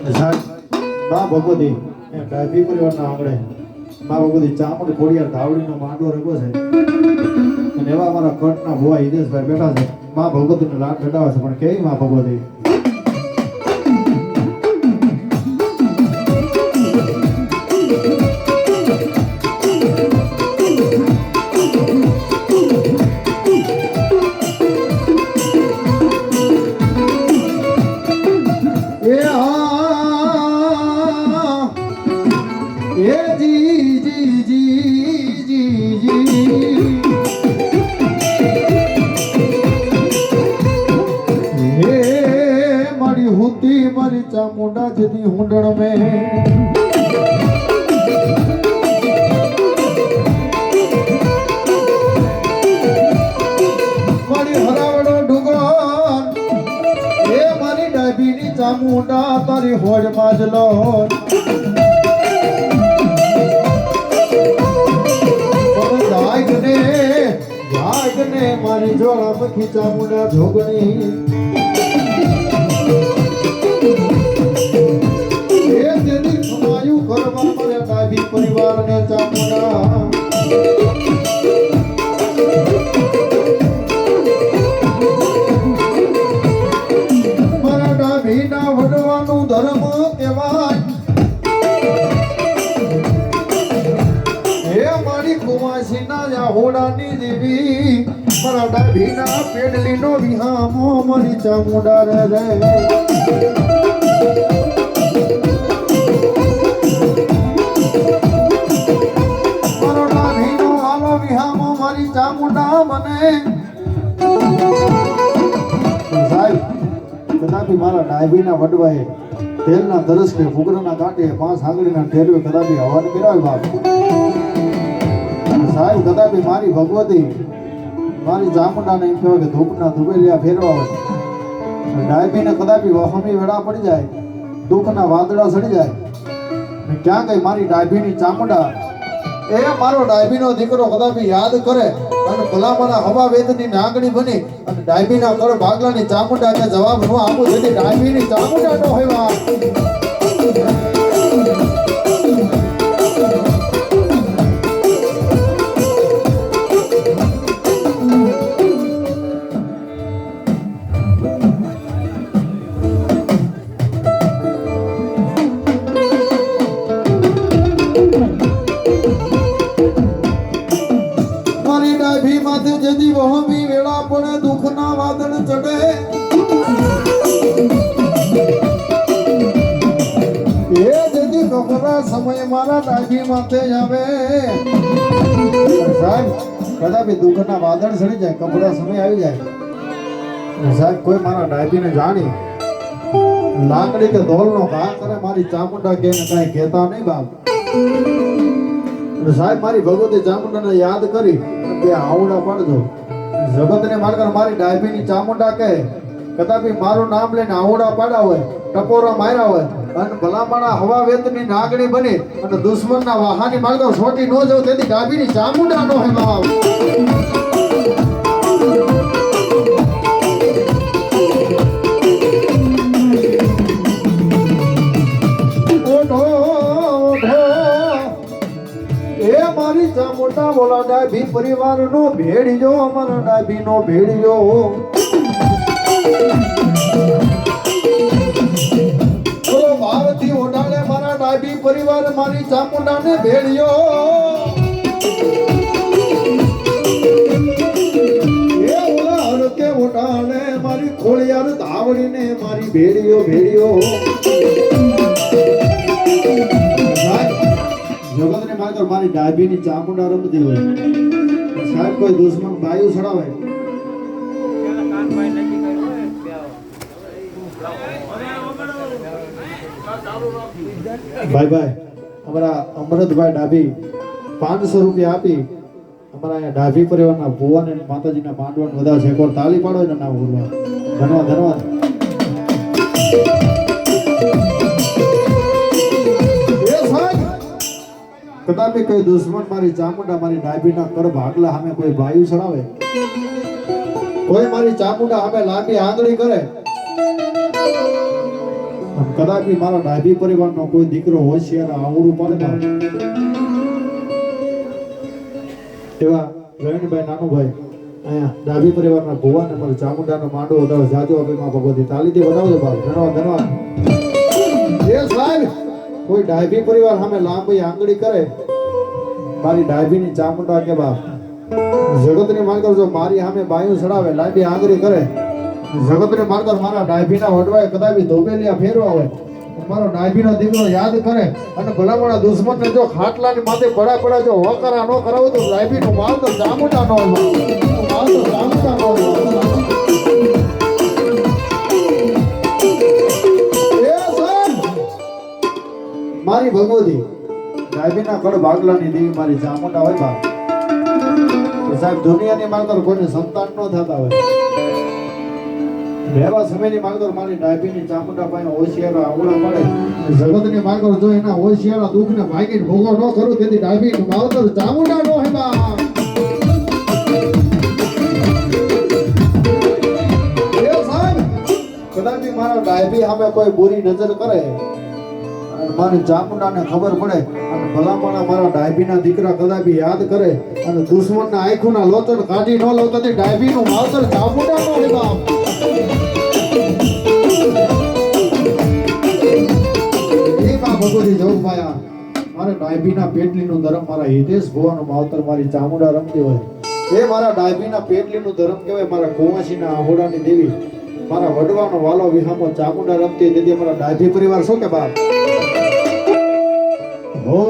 મા ભગવતી એ ડાભી પરિવારના આંગણે મા ભગવતી ચામડ ખોડિયાર ધાવડીનો માંડવો રગો છે અને એવા અમારા કટના ભુવા હિદેશભાઈ બેઠા છે મા ભગવતીને લાડ ચડાવે છે પણ કેવી મા ભગવતી चामुंडा जदी हुंडण में मारी हरावड़ो डुगोन ए मारी डाबीनी चामुंडा तारी होड़ माजलो जागने मारी जोड़ा मखी चामुंडा जोगनी ડાભી પરિવારને ચામુંડા મારા ડાભીના વડવાનું ધર્મ કહેવાય હે મારી કુમાસીના જાહોડાની દેવી મારા ડાભીના પેડલીનો વિહામો મારી ચામુંડા રે ચામુંડા મને સાહેબ કદાપી મારા ડાયબીના વડવાએ તેલના દરસને ફુગરના કાંટે 5 આંગળીના ઠેરવે કદાપી હવાને કરાવી બાપ સાહેબ કદાપી મારી ભગવતી મારી ચામુંડાને એમ કહેવાય કે ધૂપના ધુબેલિયા ફેરવા હોય ડાયબીને કદાપી વહમી વેળા પડી જાય દુઃખના વાદળા સડી જાય ને ક્યાં ગઈ મારી ડાયબીની ચામુંડા એ મારો ડાયબીનો દીકરો કદાપી યાદ કરે અને ભલામાના હવા વેદની નાગણી બની અને ડાયબીના કર ભાગલાની ચામુંડા કે જવાબ હું આપું જેથી ડાયબીની ચામુંડા નો હોય जदी वहमी वेड़ा पड़े दुखना वादन चढ़े ये जदी कपड़ा समय मारा ડાભી माथे जावे साहब कदापि दुखना वादन चढ़ी जाए कपड़ा समय આવી જાય साहब કોઈ મારા ડાભીને જાણી લાકડી કે ધોલનો ઘા કરે મારી ચામુંડા કે ને કાઈ કહેતા નહીં બાપ સાહેબ મારી ભગવતી ચામુંડાને યાદ કરી કે આવડા પડજો જગતને માર્ગર મારી ડાયબીની ચામુંડા કે કદાપી મારું નામ લઈને આવડા પાડ્યા હોય ટપોરા માર્યા હોય અને ભલામણા હવા વેતની નાગણી બની અને દુશ્મનના વાહાની માર્ગર છોટી ન જાવ તેથી ડાયબીની ચામુંડા નો હે બાપ મારી ચામુંડા બોલા ડાભી પરિવારનો ભેડિયો અમારા ડાભીનો ભેડિયો બોલો ભારતી ઓઢાડે મારા ડાભી પરિવાર મારી ચામુંડાને ભેડિયો એ ઓલા હરકે ઓઢાડે મારી ખોળિયાર ધાવડીને મારી ભેડિયો ભેડિયો જગતને માર્ગર મારી ડાયબીની ચામુંડા રમતી હોય સાહેબ કોઈ દુશ્મન બાયુ છડાવે ભાઈ ભાઈ અમારા અમરતભાઈ ડાભી 500 રૂપિયા આપી અમારા ડાભી પરિવારના ભુવાને માતાજીના માંડવાને વધારે છે એકવાર તાળી પાડો ને નામ ભૂલવા ધન્યવાદ ધન્યવાદ કદાપી કોઈ દુશ્મન મારી ચામુંડા મારી ડાયબીના કર ભાગલા સામે કોઈ બાયુ ચડાવે કોઈ મારી ચામુંડા સામે લાંબી આંગળી કરે અને કદાચ મારા ડાભી પરિવારનો કોઈ દીકરો હોશિયાર આવડું પડે એવા રવિનભાઈ નાનુભાઈ અહીંયા ડાભી પરિવારના ભુવાને મારે ચામુંડાનો માંડો વધારો જાજો આપીમાં ભગવતી તાલીથી વધાવજો બાપ ધન્યવાદ ધન્યવાદ એ સાહેબ કોઈ ડાભી પરિવાર સામે લાંબી આંગળી કરે મારી ડાભીની ચામુંડા કે બાપ જગતની માનકર જો મારી સામે બાયું ચડાવે લાંબી આંગળી કરે જગતની માનકર મારા ડાભીના વડવાએ કદાચ ધોબેલિયા ફેરવા હોય મારો ડાભીનો દીકરો યાદ કરે અને ભલામણા દુશ્મનને જો ખાટલાની માથે પડા જો હોકરા ન કરાવે તો ડાભીનું માલ તો ચામુંડા ન હોય માલ તો ચામુંડા ન હોય મારી ભગવતી ડાભીના કડ ભાગલાની દેવી મારી ચામુંડા હોય બા તો સાહેબ દુનિયાની માગર કોઈને સંતાન ન થતા હોય એવા સમયની માગર મારી ડાભીની ચામુંડા પાસે હોશિયારો આવડા પડે જગતની માગર જો એના હોશિયારા દુઃખને ભાગીને ભોગો ન કરું તેથી ડાભીનું માવતર ચામુંડા નો હે બા એ સાહેબ કદાચ મારા ડાભી સામે કોઈ બુરી નજર કરે મારી ચામુંડાને ખબર પડે અને ભલામણા મારા ડાભીના દીકરા કદાપી યાદ કરે અને દુશ્મનના આંખોના લોચન કાઢી ન લો તો ડાભીનું માવતર ચામુંડા નો હે બાપ ભગવતી જવું પાયા મારે ડાયબીના પેટલીનું ધર્મ મારા હિતેશ ભુવાનું માવતર મારી ચામુંડા રમતી હોય એ મારા ડાયબીના પેટલીનું ધર્મ કહેવાય મારા કુવાસીના આહોડાની દેવી મારા વડવાનો વાલો વિહામો ચામુંડા રમતી તેથી મારા ડાયબી પરિવાર શું કે બાપ હો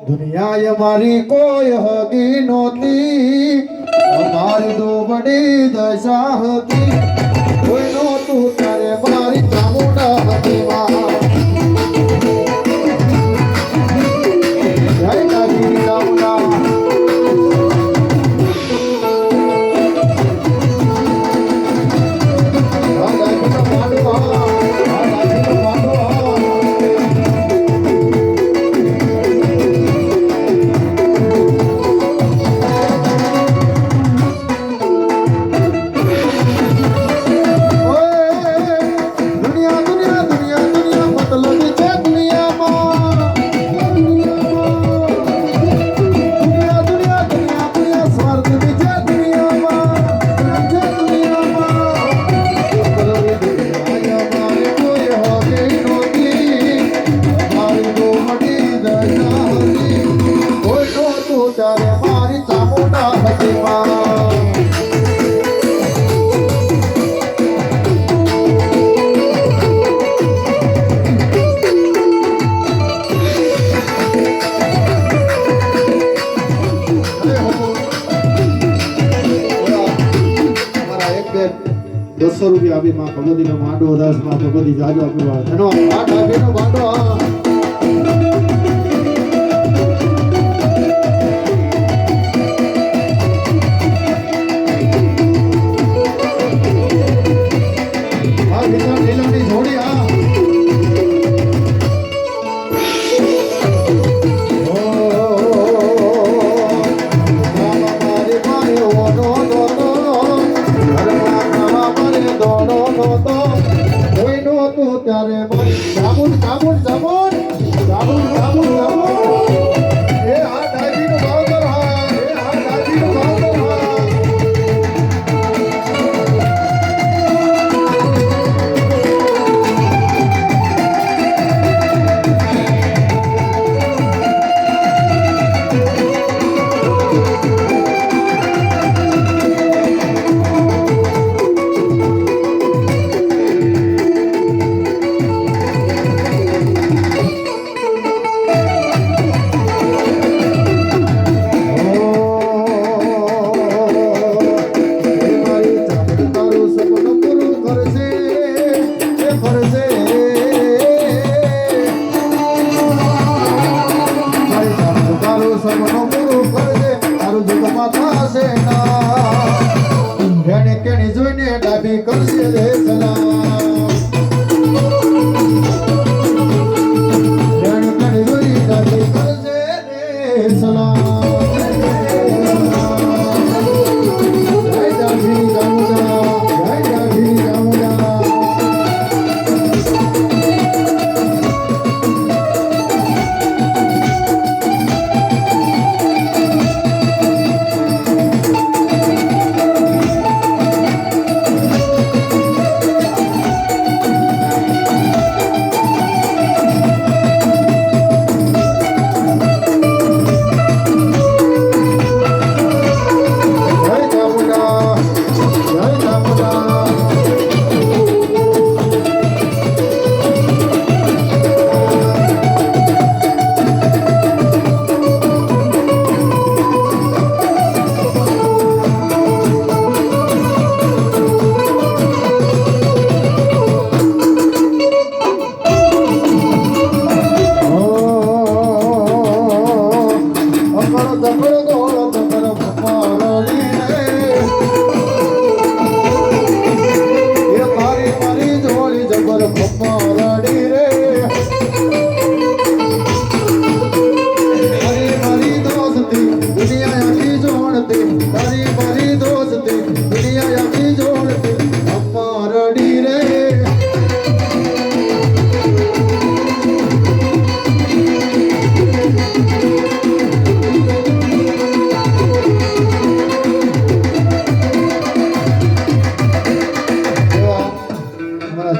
દુનિયા મારી કોઈ હગી નહોતી અમારી તો બડી દશા હતી કોઈ નહોતું ત્યારે મારી ચામુંડા હતી ₹200 આપી માં ભગવતીનો માંડો 10 માં ભગવતી જાજો આપ્યો એનો આ ડાભીનો માંડો લીલાની જોડી ત્યારે જામુન જામુન જામુન જામુન જામુન જામુન એ આ ડાયબીનું ભાવતર હા એ આ ડાયબીનું ભાવતર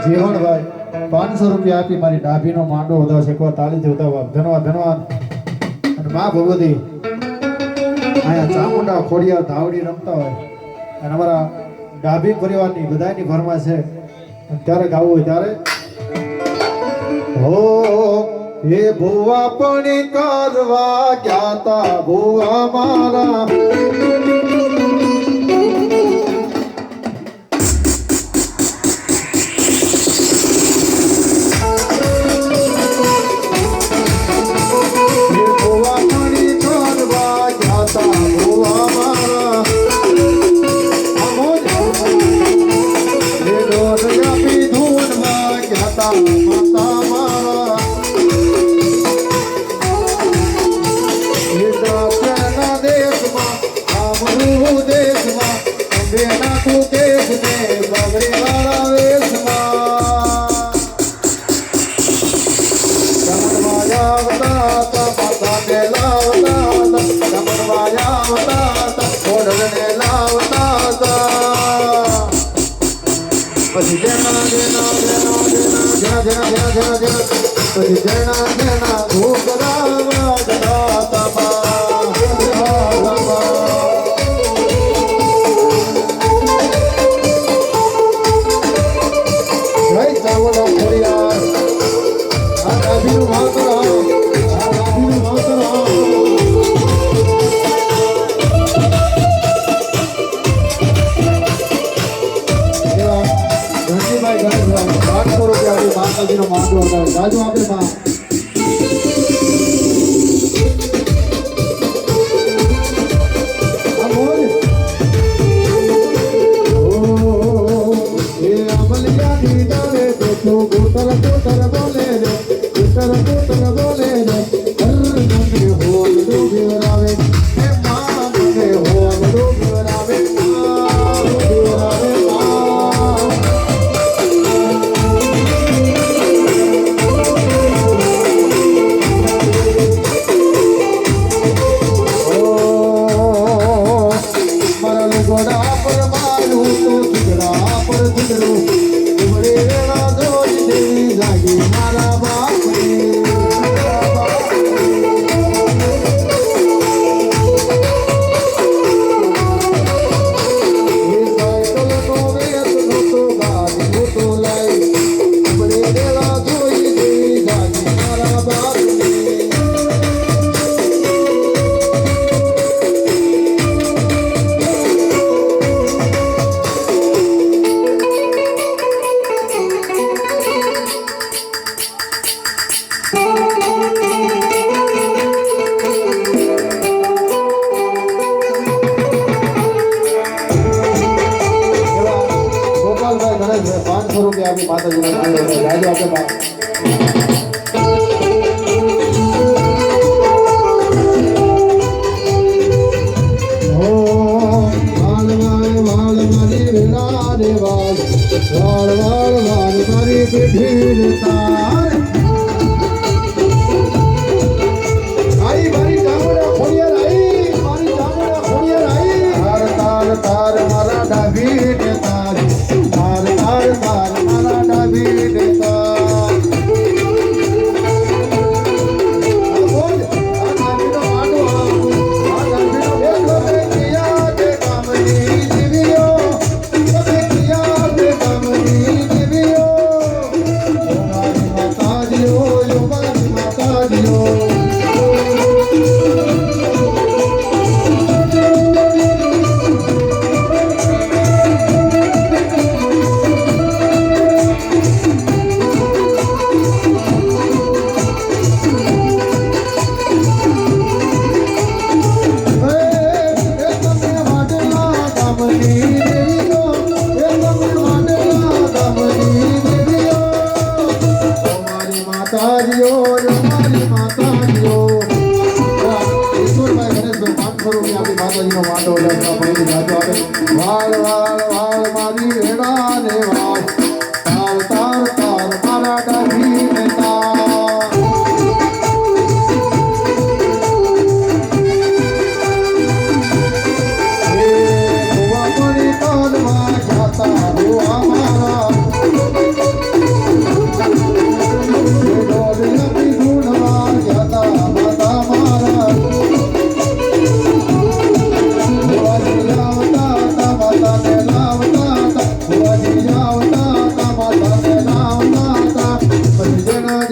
જીવણભાઈ 500 રૂપિયા આપી મારી ડાભીનો માંડો વધાવ શેકવા તાળીથી વધાવવા ધન્યવાદ ધન્યવાદ. અને માં ભગવતી અહીંયા ચામુંડા ખોડિયાર ધાવડી રમતા હોય અને અમારા ડાભી પરિવારની બધાની ઘરમાં છે અને ત્યારે ગાવું હોય ત્યારે હો એ ભુવા પણ કરવા ગયા તા ભુવા મારા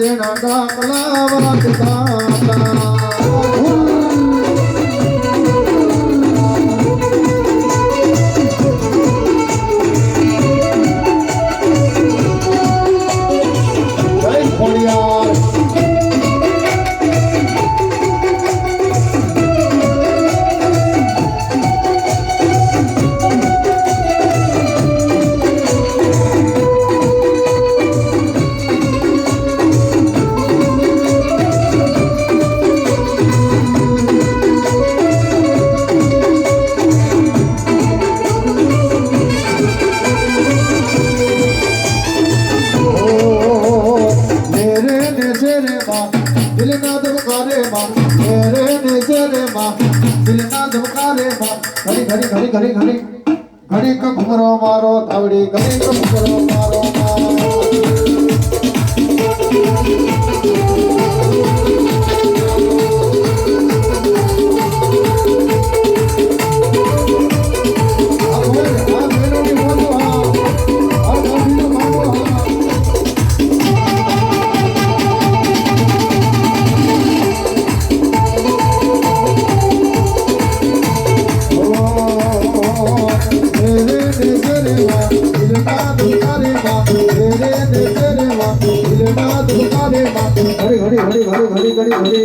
વેણા ડાકલા વાગતા दिल ना धमकारे माँ मेरे नेचरे माँ दिल ना धमकारे माँ घड़ी घड़ी घड़ी घड़ी घड़ी घड़ी का घुमरो मारो धावड़ी घड़ी का घुमरो मारो घड़ी घड़ी घड़ी घड़ी घड़ी घड़ी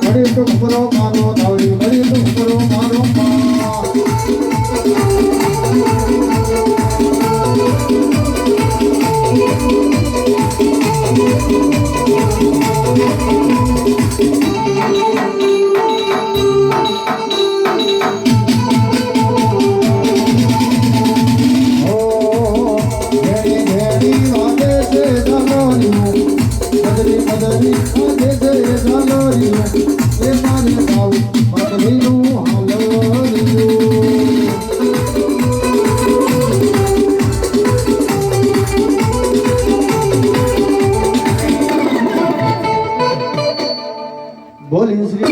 घड़ी तो घुमरो मारो धावड़ी घड़ी तो घुमरो मारो बोली श्री